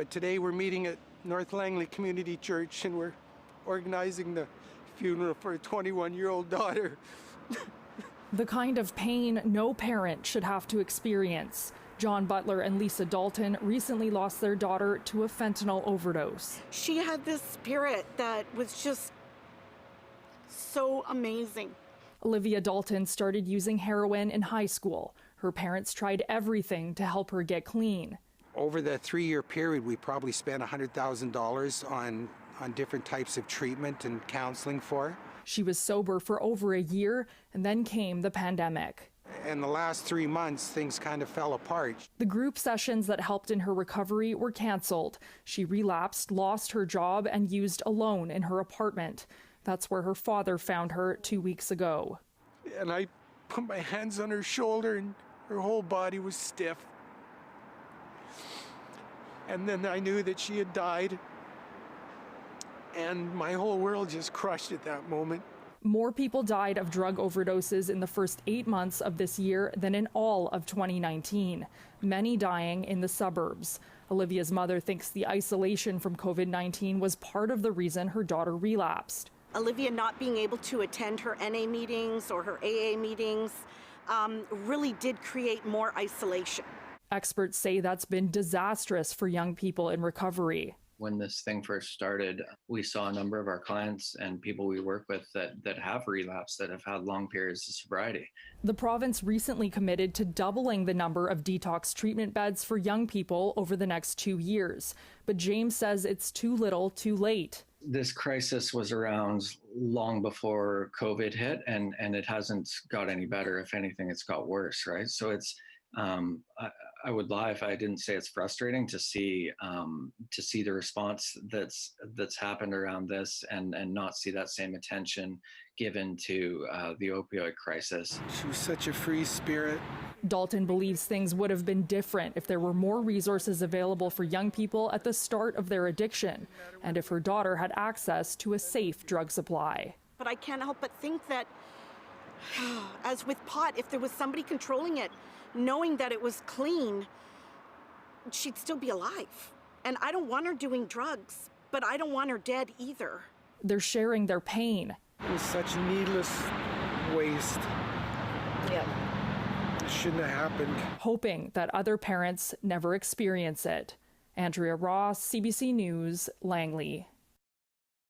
But today we're meeting at North Langley Community Church, and we're organizing the funeral for a 21-year-old daughter. The kind of pain no parent should have to experience. John Butler and Lisa Dalton recently lost their daughter to a fentanyl overdose. She had this spirit that was just so amazing. Olivia Dalton started using heroin in high school. Her parents tried everything to help her get clean. Over the 3-year period, we probably spent $100,000 on different types of treatment and counseling for her. She was sober for over a year, and then came the pandemic. In the last 3 months, things kind of fell apart. The group sessions that helped in her recovery were canceled. She relapsed, lost her job, and used alone in her apartment. That's where her father found her 2 weeks ago. And I put my hands on her shoulder, and her whole body was stiff. And then I knew that she had died. And my whole world just crushed at that moment. More people died of drug overdoses in the first 8 months of this year than in all of 2019, many dying in the suburbs. Olivia's mother thinks the isolation from COVID-19 was part of the reason her daughter relapsed. Olivia not being able to attend her NA meetings or her AA meetings really did create more isolation. Experts say that's been disastrous for young people in recovery. When this thing first started, we saw a number of our clients and people we work with that have relapsed, that have had long periods of sobriety. The province recently committed to doubling the number of detox treatment beds for young people over the next 2 years. But James says it's too little, too late. This crisis was around long before COVID hit, and it hasn't got any better. If anything, it's got worse, right? So it's I would lie if I didn't say it's frustrating to see the response that's happened around this, and not see that same attention given to the opioid crisis. She was such a free spirit. Dalton believes things would have been different if there were more resources available for young people at the start of their addiction, and if her daughter had access to a safe drug supply. But I can't help but think that, as with pot, if there was somebody controlling it, knowing that it was clean, she'd still be alive. And I don't want her doing drugs, but I don't want her dead either. They're sharing their pain. It was such needless waste. Yeah. It shouldn't have happened. Hoping that other parents never experience it. Andrea Ross, CBC News, Langley.